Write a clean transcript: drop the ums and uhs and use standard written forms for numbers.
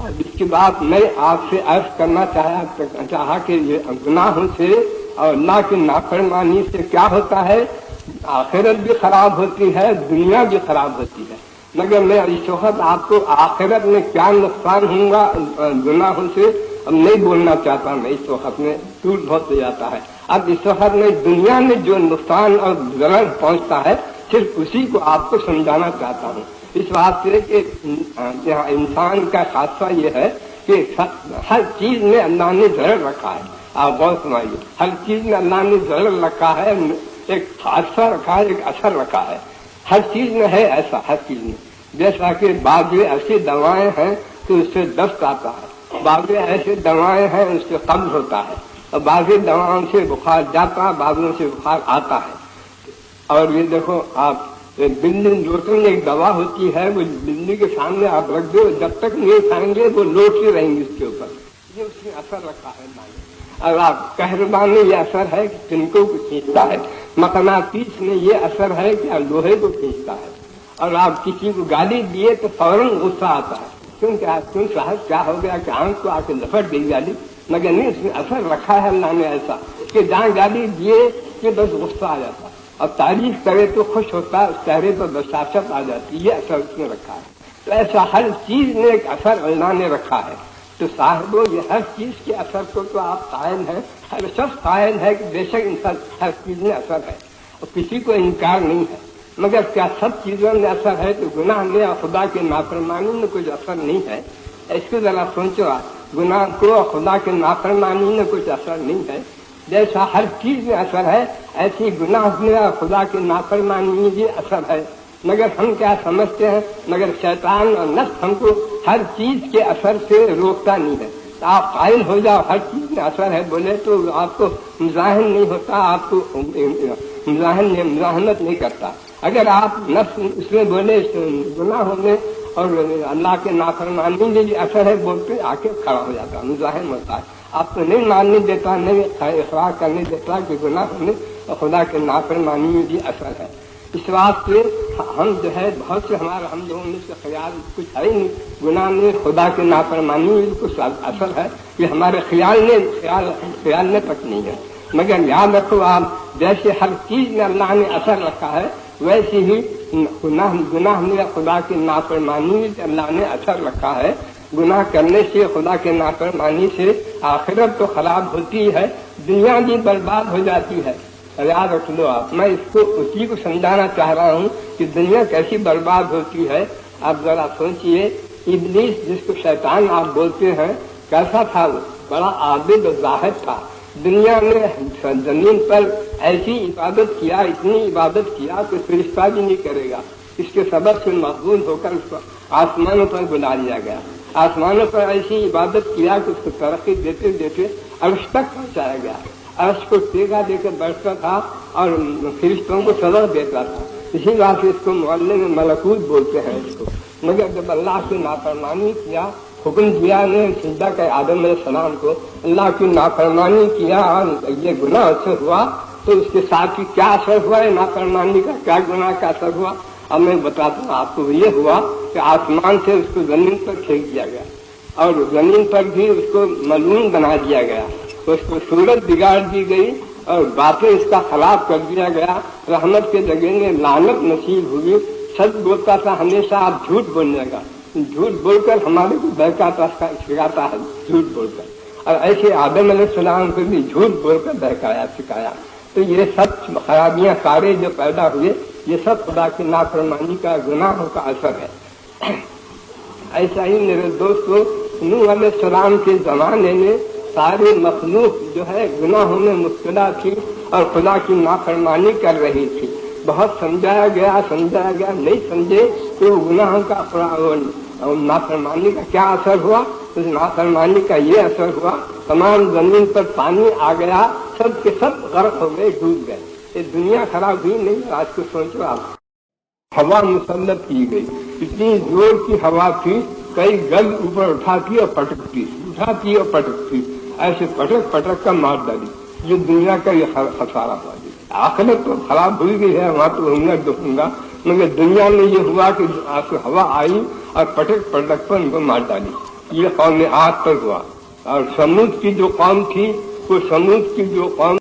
اور اس کے بعد میں آپ سے عرض کرنا چاہا کہ یہ گناہوں سے اور اللہ کی نافرمانی سے کیا ہوتا ہے، آخرت بھی خراب ہوتی ہے، دنیا بھی خراب ہوتی ہے۔ مگر میں اس وقت آپ کو آخرت میں کیا نقصان ہوگا گناہوں سے اب نہیں بولنا چاہتا، میں اس وقت میں ٹوٹ بہت ہو جاتا ہے۔ اب اس وقت میں دنیا میں جو نقصان اور ضرر پہنچتا ہے صرف اسی کو آپ کو سمجھانا چاہتا ہوں، اس بات سے کہ انسان کا خاصہ یہ ہے کہ ہر چیز میں اللہ نے ضرر رکھا ہے۔ آپ غور سمائیے، ہر چیز میں اللہ نے ضرر رکھا ہے، ایک حادثہ رکھا ہے، ایک اثر رکھا ہے، ہر چیز میں ہے ایسا، ہر چیز میں۔ جیسا کہ بعض ایسی دوائیں ہیں کہ اس سے دست آتا ہے، بعض ایسی دوائیں ہیں اس سے قبض ہوتا ہے، اور بعض دواؤں سے بخار جاتا ہے، بعضوں سے بخار آتا ہے۔ اور یہ دیکھو آپ بلی لوٹنے میں ایک دوا ہوتی ہے، وہ بلی کے سامنے آپ رکھ دو، جب تک نہیں کھائیں گے وہ لوٹتی رہیں گی اس کے اوپر، یہ اس نے اثر رکھا ہے اللہ نے۔ اور آپ کہربان میں یہ اثر ہے کہ تنکوں کو کھینچتا ہے، مقناطیس میں یہ اثر ہے کہ لوہے کو کھینچتا ہے۔ اور آپ کسی کو گالی دیے تو فوراً غصہ آتا ہے، کیوں صاحب کیا ہو گیا کہ آنکھ کو آ کے لپٹ گئی گالی، مگر نہیں اس نے اثر رکھا ہے اللہ نے ایسا کہ جہاں گالی دیے کہ بس غصہ آ جاتا، اور تعریف کرے تو خوش ہوتا ہے، اس چہرے پر بشاشت آ جاتی، یہ اثر اس نے رکھا ہے۔ تو ایسا ہر چیز میں ایک اثر اللہ نے رکھا ہے۔ تو صاحبوں یہ ہر چیز کے اثر کو تو آپ قائل ہیں، ہر شخص قائل ہے کہ بے شک انسان ہر چیز میں اثر ہے اور کسی کو انکار نہیں ہے، مگر کیا سب چیزوں میں اثر ہے؟ تو گناہ میں اور خدا کے نافرمانی میں کچھ اثر نہیں ہے؟ اس کو ذرا سوچو آپ، گناہ کو اور خدا کے نافرمانی میں کچھ اثر نہیں ہے؟ جیسا ہر چیز میں اثر ہے ایسی گناہ میں اور خدا کے نافرمانی میں بھی اثر ہے، مگر ہم کیا سمجھتے ہیں، مگر شیطان اور نفس ہم کو ہر چیز کے اثر سے روکتا نہیں ہے۔ تو آپ قائل ہو جاؤ ہر چیز میں اثر ہے بولے تو آپ کو مزاحم نہیں ہوتا، آپ کو مزاحمت نہیں کرتا۔ اگر آپ نفس اس میں بولے گناہوں میں اور اللہ کے نافرمانی میں بھی اثر ہے بولتے آ کے کھڑا ہو جاتا، مزاحم ہوتا ہے، آپ کو نہیں ماننے دیتا، نہیں اقرار کرنے دیتا کہ گناہوں میں اور خدا کے نافرمانی میں بھی اثر ہے۔ اس واسطے ہم جو ہے بہت سے ہمارے ہم لوگوں میں سے خیال کچھ ہے نہیں، گناہ میں خدا کے نافرمانی میں کچھ اثر ہے، یہ ہمارے خیال میں تک نہیں ہے۔ مگر یاد رکھو آپ، جیسے ہر چیز میں اللہ نے اثر رکھا ہے ویسے ہی گناہ میں خدا کی نافرمانی میں اللہ نے اثر رکھا ہے۔ گناہ کرنے سے خدا کے نافرمانی سے آخرت تو خراب ہوتی ہے، دنیا بھی برباد ہو جاتی ہے۔ یاد رکھ لو آپ، میں اس کو اسی کو سمجھانا چاہ رہا ہوں کہ دنیا کیسی برباد ہوتی ہے۔ آپ ذرا سوچئے، ابلیس جس کو شیطان آپ بولتے ہیں کیسا تھا؟ وہ بڑا عابد و زاہد تھا، دنیا میں زمین پر ایسی عبادت کیا، اتنی عبادت کیا کہ فرشتہ بھی نہیں کرے گا، اس کے سبب سے مقبول ہو کر اس کو آسمانوں پر بلا لیا گیا، آسمانوں پر ایسی عبادت کیا کہ اس کو ترقی دیتے دیتے عرش تک پہنچایا گیا، عرش کو ٹیکا دے کر بیٹھتا تھا اور فرشتوں کو سبق دیتا تھا، اسی بات سے اس کو معلم ملکوت بولتے ہیں اس کو۔ مگر جب اللہ کی نافرمانی کیا، حکم دیا نے سجدہ کا آدم علیہ السلام کو، اللہ کی نافرمانی کیا اور یہ گناہ اثر ہوا، تو اس کے ساتھ ہی کیا اثر ہوا ہے نافرمانی کا، کیا گناہ کا اثر ہوا؟ اب میں بتاتا ہوں آپ کو، یہ ہوا کہ آسمان سے اس کو زمین پر پھینک دیا گیا اور زمین پر بھی اس کو ملعون بنا دیا گیا، اس کو صورت بگاڑ دی گئی اور باتیں اس کا خراب کر دیا گیا، رحمت کے جگہ میں لعنت نصیب ہوئی۔ سچ بولتا تھا ہمیشہ، آپ جھوٹ بولنے کا، جھوٹ بول کر ہمارے کو بہکاتا سکھاتا ہے، جھوٹ بول کر، اور ایسے آدم علیہ السلام کو بھی جھوٹ بول کر بہکایا سکھایا۔ تو یہ سب خرابیاں سارے جو پیدا ہوئے یہ سب خدا کی نافرمانی کا، گناہوں کا اثر ہے۔ ایسا ہی میرے دوستو، نوح علیہ السلام کے زمانے میں ساری مخلوق جو ہے گناہوں میں مبتلا تھی اور خدا کی نافرمانی کر رہی تھی، بہت سمجھایا گیا نہیں سمجھے کہ وہ گناہوں کا نافرمانی کا کیا اثر ہوا۔ اس نافرمانی کا یہ اثر ہوا، تمام زمین پر پانی آ گیا، سب کے سب غرق ہو گئے، ڈوب گئے۔ یہ دنیا خراب ہوئی نہیں؟ آج کو سوچو آپ، ہوا مسلط کی گئی، اتنی زور کی ہوا تھی، کئی گز اوپر اٹھاتی اور پٹکتی، ایسے پٹک پٹک کر مار ڈالی۔ یہ دنیا کا یہ خسارہ ہوا۔ آخرت تو خراب ہوئی گئی ہے، وہاں تو دکھوں گا، مگر دنیا میں یہ ہوا کہ ہوا آئی اور پٹک پر ان کو مار ڈالی۔ یہ قوم عاد پر ہوا. اور سمود کی جو قوم تھی وہ سمود کی جو قوم